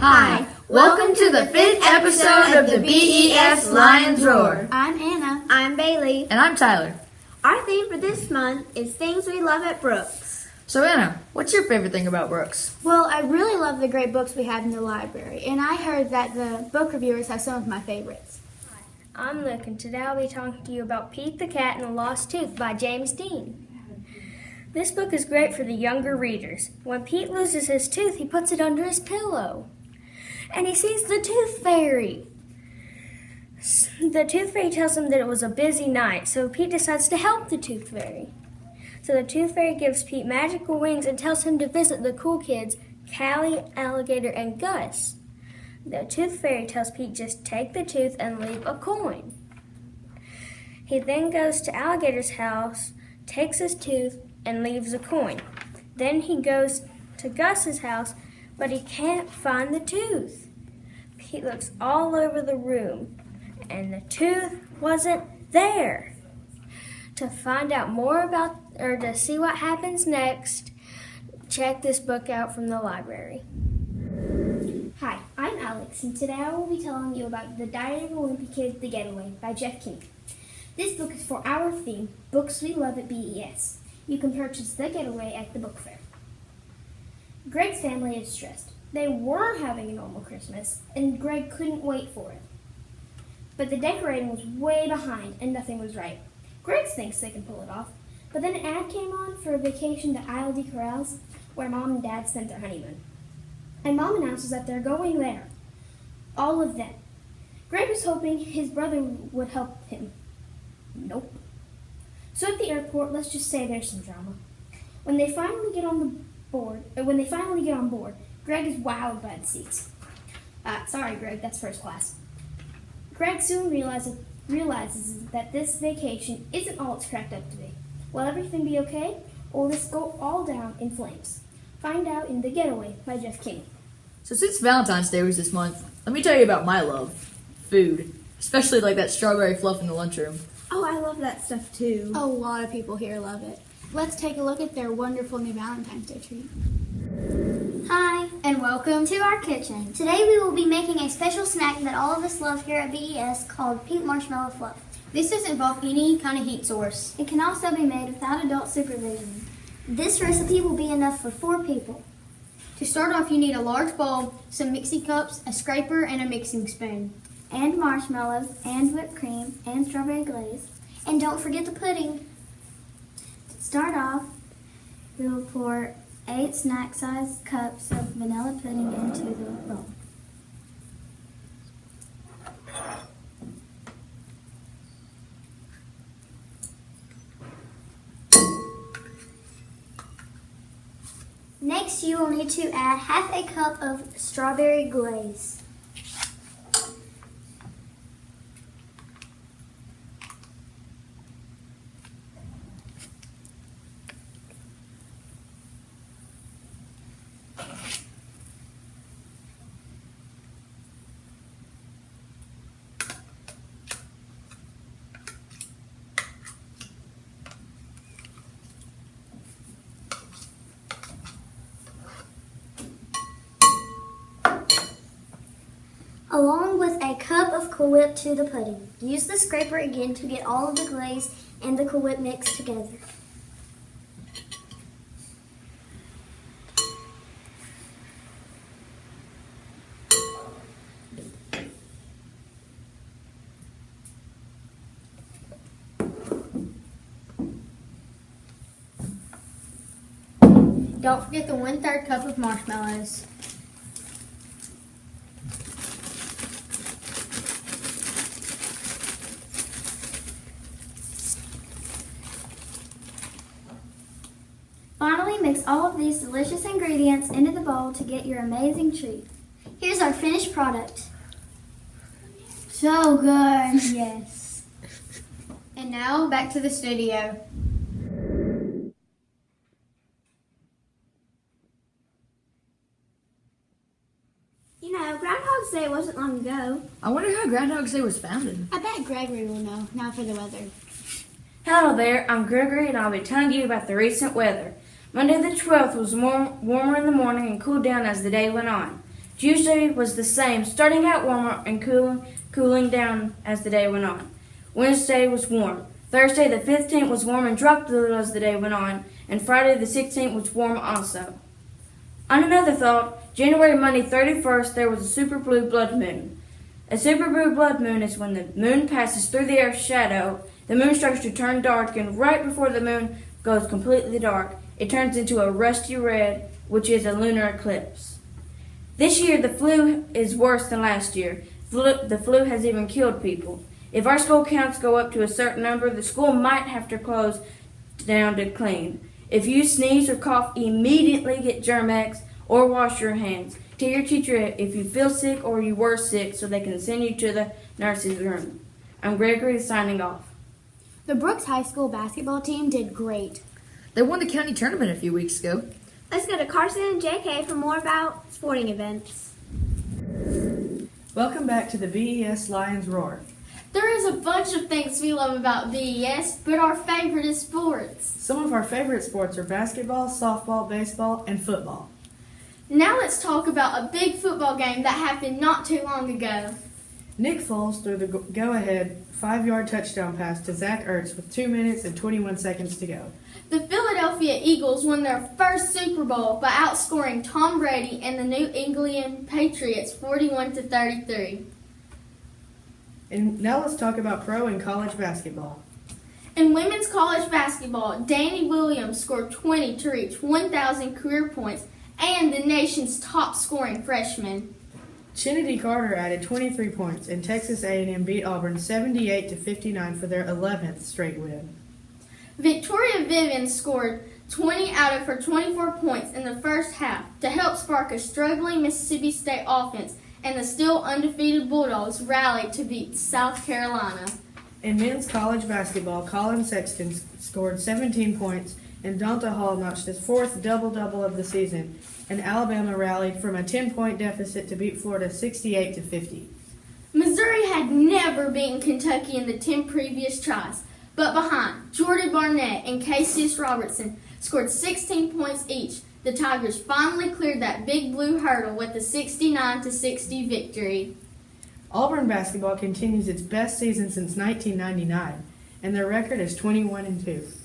Hi, welcome to the 5th episode of the BES Lion's Roar. I'm Anna. I'm Bailey. And I'm Tyler. Our theme for this month is things we love at Brooks. So Anna, what's your favorite thing about Brooks? Well, I really love the great books we have in the library, and I heard that the book reviewers have some of my favorites. I'm Luke, and today I'll be talking to you about Pete the Cat and the Lost Tooth by James Dean. This book is great for the younger readers. When Pete loses his tooth, he puts it under his pillow. And he sees the Tooth Fairy. The Tooth Fairy tells him that it was a busy night, so Pete decides to help the Tooth Fairy. So the Tooth Fairy gives Pete magical wings and tells him to visit the cool kids, Callie, Alligator, and Gus. The Tooth Fairy tells Pete just take the tooth and leave a coin. He then goes to Alligator's house, takes his tooth, and leaves a coin. Then he goes to Gus's house, but he can't find the tooth. Pete looks all over the room, and the tooth wasn't there. To find out more about, or to see what happens next, check this book out from the library. Hi, I'm Alex, and today I will be telling you about The Diary of a Wimpy Kid, The Getaway by Jeff Kinney. This book is for our theme, Books We Love at BES. You can purchase The Getaway at the book fair. Greg's family is stressed. They were having a normal Christmas, and Greg couldn't wait for it. But the decorating was way behind, and nothing was right. Greg thinks they can pull it off, but then an ad came on for a vacation to Isle de Corrals, where Mom and Dad spent their honeymoon. And Mom announces that they're going there. All of them. Greg was hoping his brother would help him. Nope. So at the airport, let's just say there's some drama. When they finally get on board, Greg is wowed by the seats. Sorry, Greg, that's first class. Greg soon realizes that this vacation isn't all it's cracked up to be. Will everything be okay, or will this go all down in flames? Find out in The Getaway by Jeff Kinney. So since Valentine's Day was this month, let me tell you about my love. Food. Especially like that strawberry fluff in the lunchroom. Oh, I love that stuff too. A lot of people here love it. Let's take a look at their wonderful new Valentine's Day treat. Hi, And welcome to our kitchen. Today we will be making a special snack that all of us love here at BES called pink marshmallow fluff. This doesn't involve any kind of heat source. It can also be made without adult supervision. This recipe will be enough for 4 people. To start off, you need a large bowl, some mixing cups, a scraper, and a mixing spoon. And marshmallows, and whipped cream, and strawberry glaze. And don't forget the pudding. To start off, we will pour 8 snack-sized cups of vanilla pudding into the bowl. Next, you will need to add half a cup of strawberry glaze. Along with a cup of Cool Whip to the pudding. Use the scraper again to get all of the glaze and the Cool Whip mixed together. Don't forget the 1/3 cup of marshmallows. Finally, mix all of these delicious ingredients into the bowl to get your amazing treat. Here's our finished product. So good. Yes. And now, back to the studio. You know, Groundhog's Day wasn't long ago. I wonder how Groundhog's Day was founded. I bet Gregory will know. Now for the weather. Hello there, I'm Gregory and I'll be telling you about the recent weather. Monday the 12th was warmer in the morning and cooled down as the day went on. Tuesday was the same, starting out warmer and cooling down as the day went on. Wednesday was warm. Thursday the 15th was warm and dropped a little as the day went on, and Friday the 16th was warm also. On another thought, January Monday 31st there was a super blue blood moon. A super blue blood moon is when the moon passes through the Earth's shadow. The moon starts to turn dark, and right before the moon goes completely dark, it turns into a rusty red, which is a lunar eclipse. This year, the flu is worse than last year. The flu has even killed people. If our school counts go up to a certain number, the school might have to close down to clean. If you sneeze or cough, immediately get Germ-X or wash your hands. Tell your teacher if you feel sick or you were sick so they can send you to the nurse's room. I'm Gregory signing off. The Brooks High School basketball team did great. They won the county tournament a few weeks ago. Let's go to Carson and JK for more about sporting events. Welcome back to the BES Lions Roar. There is a bunch of things we love about BES, but our favorite is sports. Some of our favorite sports are basketball, softball, baseball, and football. Now let's talk about a big football game that happened not too long ago. Nick Foles threw the go-ahead 5-yard touchdown pass to Zach Ertz with 2 minutes and 21 seconds to go. The Philadelphia Eagles won their first Super Bowl by outscoring Tom Brady and the New England Patriots 41-33. And now let's talk about pro and college basketball. In women's college basketball, Danny Williams scored 20 to reach 1,000 career points and the nation's top scoring freshman. Trinity Carter added 23 points, and Texas A&M beat Auburn 78-59 for their 11th straight win. Victoria Vivian scored 20 out of her 24 points in the first half to help spark a struggling Mississippi State offense, and the still undefeated Bulldogs rallied to beat South Carolina. In men's college basketball, Colin Sexton scored 17 points, and Donta Hall notched his 4th double-double of the season, and Alabama rallied from a 10-point deficit to beat Florida 68-50. Missouri had never beaten Kentucky in the 10 previous tries, but behind Jordan Barnett and Cassius Robertson scored 16 points each, the Tigers finally cleared that big blue hurdle with a 69-60 victory. Auburn basketball continues its best season since 1999, and their record is 21-2.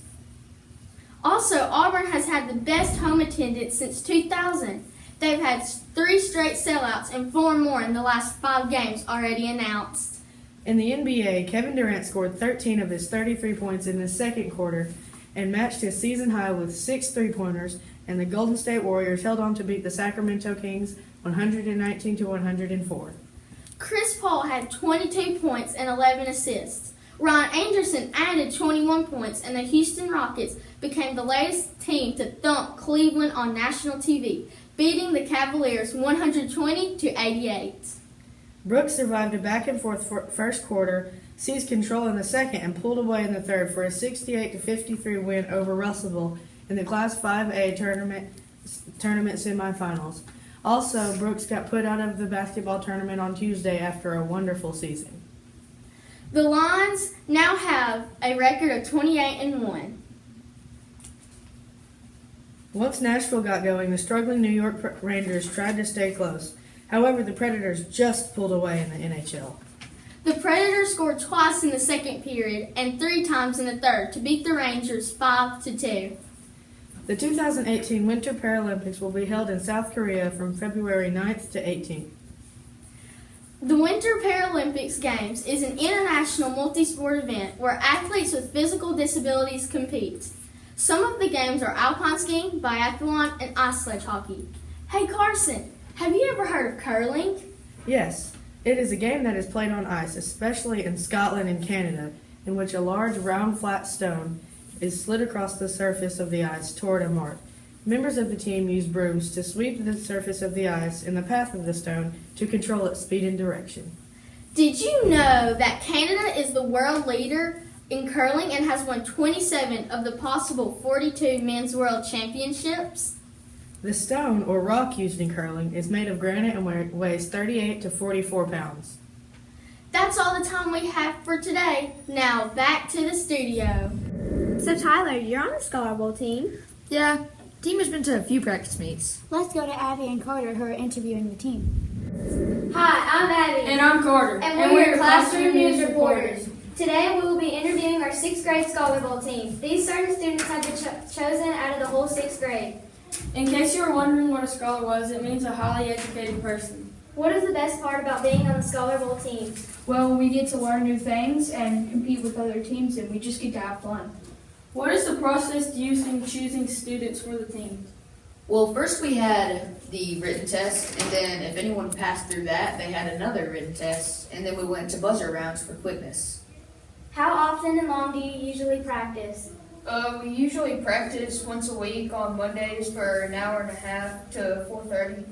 Also, Auburn has had the best home attendance since 2000. They've had 3 straight sellouts and 4 more in the last 5 games already announced. In the NBA, Kevin Durant scored 13 of his 33 points in the second quarter and matched his season high with 6 3-pointers, and the Golden State Warriors held on to beat the Sacramento Kings 119-104. Chris Paul had 22 points and 11 assists. Ryan Anderson added 21 points, and the Houston Rockets became the latest team to thump Cleveland on national TV, beating the Cavaliers 120-88. Brooks survived a back-and-forth first quarter, seized control in the second, and pulled away in the third for a 68-53 win over Russellville in the Class 5A tournament semifinals. Also, Brooks got put out of the basketball tournament on Tuesday after a wonderful season. The Lions now have a record of 28-1. Once Nashville got going, the struggling New York Rangers tried to stay close. However, the Predators just pulled away in the NHL. The Predators scored twice in the second period and 3 times in the third to beat the Rangers 5-2. The 2018 Winter Paralympics will be held in South Korea from February 9th to 18th. The Winter Paralympics Games is an international multi-sport event where athletes with physical disabilities compete. Some of the games are alpine skiing, biathlon, and ice sledge hockey. Hey Carson, have you ever heard of curling? Yes, it is a game that is played on ice, especially in Scotland and Canada, in which a large round flat stone is slid across the surface of the ice toward a mark. Members of the team use brooms to sweep the surface of the ice in the path of the stone to control its speed and direction. Did you know that Canada is the world leader in curling and has won 27 of the possible 42 men's world championships? The stone, or rock used in curling, is made of granite and weighs 38 to 44 pounds. That's all the time we have for today. Now back to the studio. So Tyler, you're on the Scholar Bowl team. Yeah, team has been to a few practice meets. Let's go to Abby and Carter, who are interviewing the team. Hi, I'm Abby. And I'm Carter. And we're Classroom News Reporters. Today we will be interviewing our 6th grade Scholar Bowl team. These certain students have been chosen out of the whole 6th grade. In case you were wondering what a scholar was, it means a highly educated person. What is the best part about being on the Scholar Bowl team? Well, we get to learn new things and compete with other teams, and we just get to have fun. What is the process used in choosing students for the team? Well, first we had the written test, and then if anyone passed through that, they had another written test, and then we went to buzzer rounds for quickness. How often and long do you usually practice? We usually practice once a week on Mondays for an hour and a half to 4:30.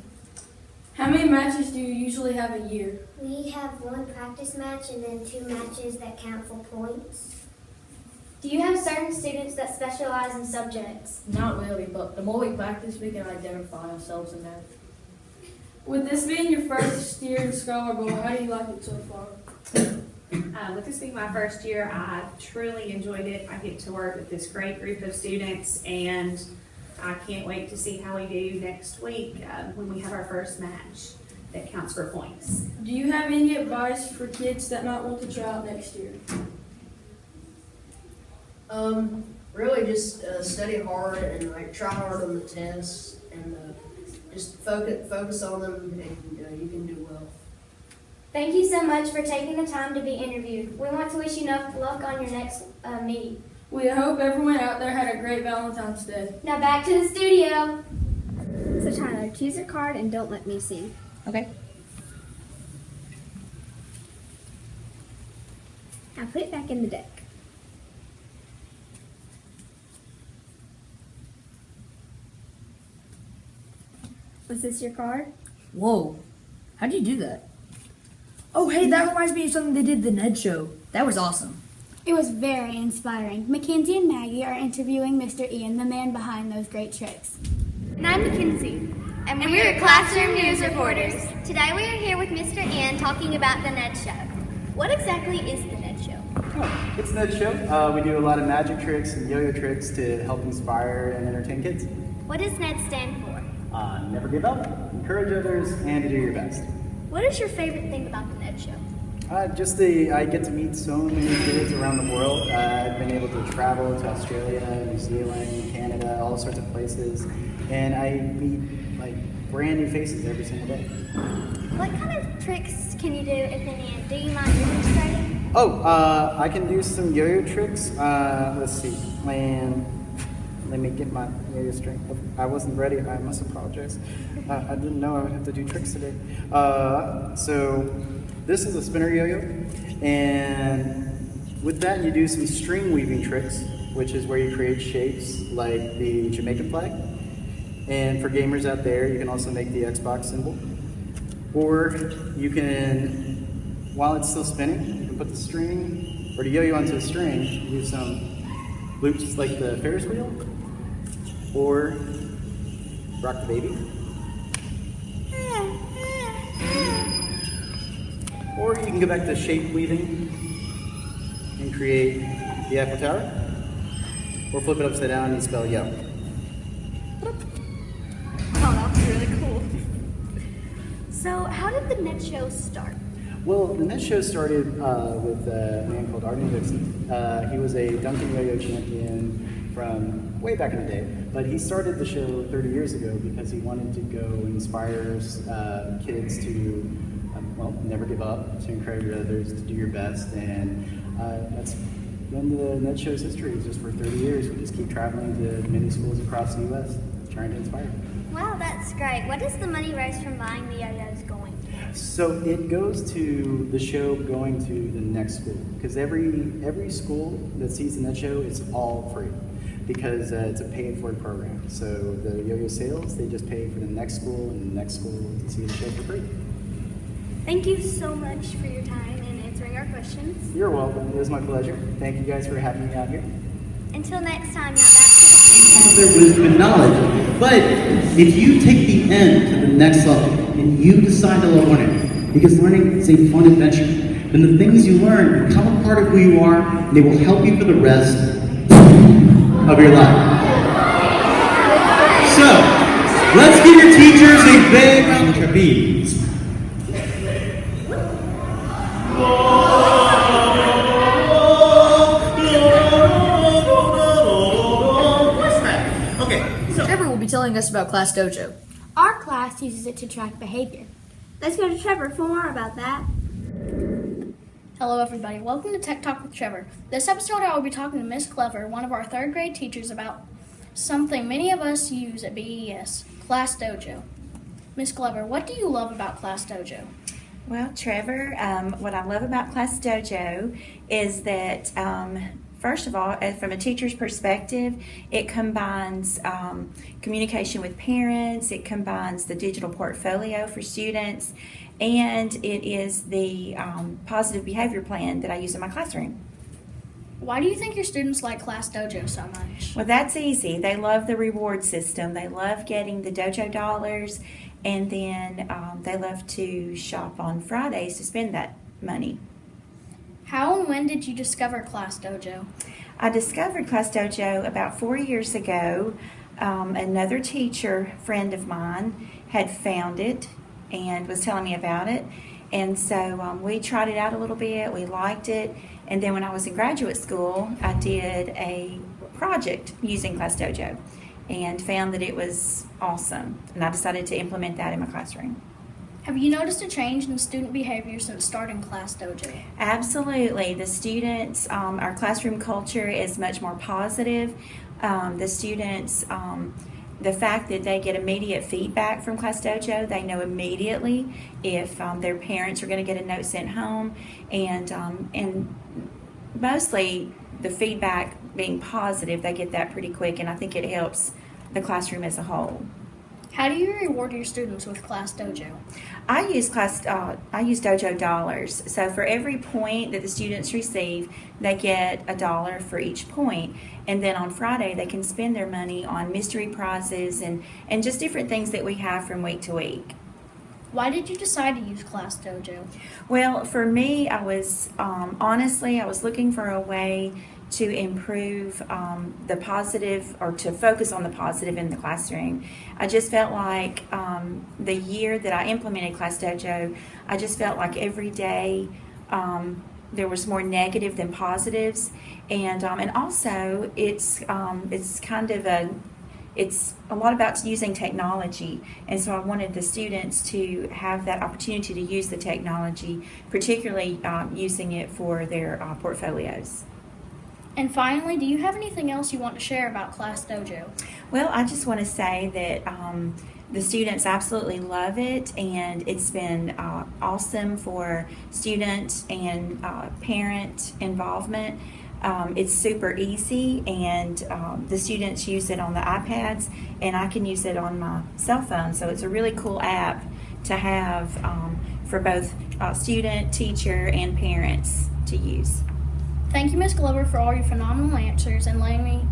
How many matches do you usually have a year? We have one practice match and then 2 matches that count for points. Do you have certain students that specialize in subjects? Not really, but the more we practice, we can identify ourselves in that. With this being your first year in Scholar Bowl, how do you like it so far? With this being my first year, I've truly enjoyed it. I get to work with this great group of students, and I can't wait to see how we do next week when we have our first match that counts for points. Do you have any advice for kids that might want to try out next year? Really just study hard and like try hard on the tests and just focus on them, and you can do well. Thank you so much for taking the time to be interviewed. We want to wish you enough luck on your next meet. We hope everyone out there had a great Valentine's Day. Now back to the studio. So Tyler, choose a card and don't let me see. Okay. Now put it back in the deck. Was this your card? Whoa, how'd you do that? Oh, hey, that reminds me of something they did at the Ned Show. That was awesome. It was very inspiring. Mackenzie and Maggie are interviewing Mr. Ian, the man behind those great tricks. And I'm Mackenzie. And we're Classroom News Reporters. Today we are here with Mr. Ian talking about the Ned Show. What exactly is the Ned Show? Oh, it's Ned Show. We do a lot of magic tricks and yo-yo tricks to help inspire and entertain kids. What does Ned stand for? Never give up, encourage others, and to do your best. What is your favorite thing about the Ned Show? I get to meet so many kids around the world. I've been able to travel to Australia, New Zealand, Canada, all sorts of places, and I meet like brand new faces every single day. What kind of tricks can you do, if any? Do you mind demonstrating? Oh, I can do some yo-yo tricks. Let's see, let me get my yo-yo string. I wasn't ready. I must apologize. I didn't know I would have to do tricks today. So this is a spinner yo-yo, and with that you do some string weaving tricks, which is where you create shapes like the Jamaican flag. And for gamers out there, you can also make the Xbox symbol. Or you can, while it's still spinning, you can put the string, or the yo-yo onto a string, do some loops like the Ferris wheel, or rock the baby. Or you can go back to shape weaving and create the Eiffel Tower, or flip it upside down and spell yo. Oh, that was really cool. So, how did the Ned Show start? Well, the Ned Show started with a man called Arden Dixon. He was a Duncan Yo-Yo champion from way back in the day, but he started the show 30 years ago because he wanted to go inspire kids to, never give up, to encourage others, to do your best, and that's been the Ned Show's history. It's just for 30 years, we just keep traveling to many schools across the U.S., trying to inspire. Wow, that's great. What is the money raised from buying the yo-yos going to? So it goes to the show going to the next school, because every school that sees the Ned Show, it's all free, because it's a pay-it-forward program. So the yo-yo sales, they just pay for the next school and the next school to see the show for free. Thank you so much for your time and answering our questions. You're welcome. It was my pleasure. Thank you guys for having me out here. Until next time, now back to the Their wisdom and knowledge. But if you take the end to the next level and you decide to learn it, because learning is a fun adventure, then the things you learn become a part of who you are, and they will help you for the rest of your life. So, let's give your teachers a big round of trapeze. Trevor will be telling us about Class Dojo. Our class uses it to track behavior. Let's go to Trevor for more about that. Hello everybody, welcome to Tech Talk with Trevor. This episode I will be talking to Miss Glover, one of our 3rd grade teachers, about something many of us use at BES, Class Dojo. Miss Glover, what do you love about Class Dojo? Well, Trevor, what I love about Class Dojo is that, first of all, from a teacher's perspective, it combines communication with parents, it combines the digital portfolio for students, and it is the positive behavior plan that I use in my classroom. Why do you think your students like Class Dojo so much? Well, that's easy. They love the reward system. They love getting the dojo dollars, and then they love to shop on Fridays to spend that money. How and when did you discover Class Dojo? I discovered Class Dojo about 4 years ago. Another teacher friend of mine had found it and was telling me about it. And so we tried it out a little bit, we liked it, and then when I was in graduate school, I did a project using Class Dojo and found that it was awesome, and I decided to implement that in my classroom. Have you noticed a change in student behavior since starting Class Dojo? Absolutely. The students, our classroom culture is much more positive. The students, the fact that they get immediate feedback from Class Dojo, they know immediately if their parents are going to get a note sent home, and mostly the feedback being positive, they get that pretty quick, and I think it helps the classroom as a whole. How do you reward your students with Class Dojo? I use Dojo dollars. So for every point that the students receive, they get $1 for each point. And then on Friday, they can spend their money on mystery prizes and just different things that we have from week to week. Why did you decide to use Class Dojo? Well, for me, I was honestly, I was looking for a way to improve the positive, or to focus on the positive in the classroom. I just felt like the year that I implemented Class Dojo, I just felt like every day there was more negative than positives, and also it's a lot about using technology, and so I wanted the students to have that opportunity to use the technology, particularly using it for their portfolios. And finally, do you have anything else you want to share about Class Dojo? Well, I just want to say that the students absolutely love it, and it's been awesome for student and parent involvement. It's super easy, and the students use it on the iPads, and I can use it on my cell phone, so it's a really cool app to have for both student, teacher, and parents to use. Thank you, Ms. Glover, for all your phenomenal answers and lending me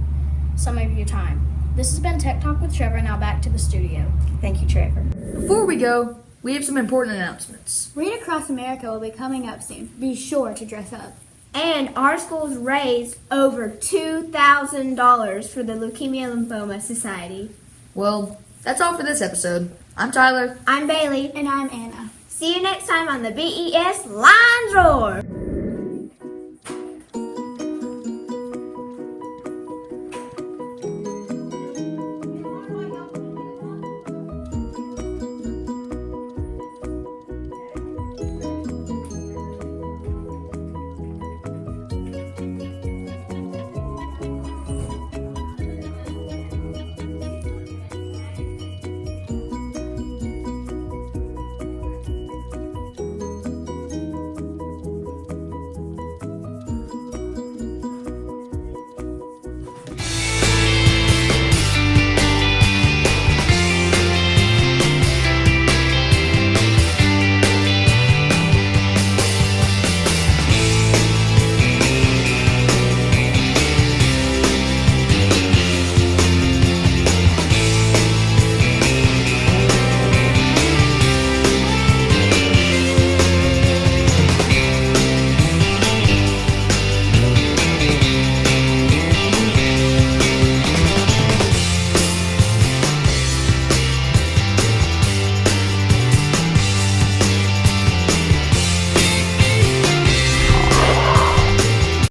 some of your time. This has been Tech Talk with Trevor. Now back to the studio. Thank you, Trevor. Before we go, we have some important announcements. Read Across America will be coming up soon. Be sure to dress up. And our schools raised over $2,000 for the Leukemia Lymphoma Society. Well, that's all for this episode. I'm Tyler. I'm Bailey. And I'm Anna. See you next time on the BES Lines Roar.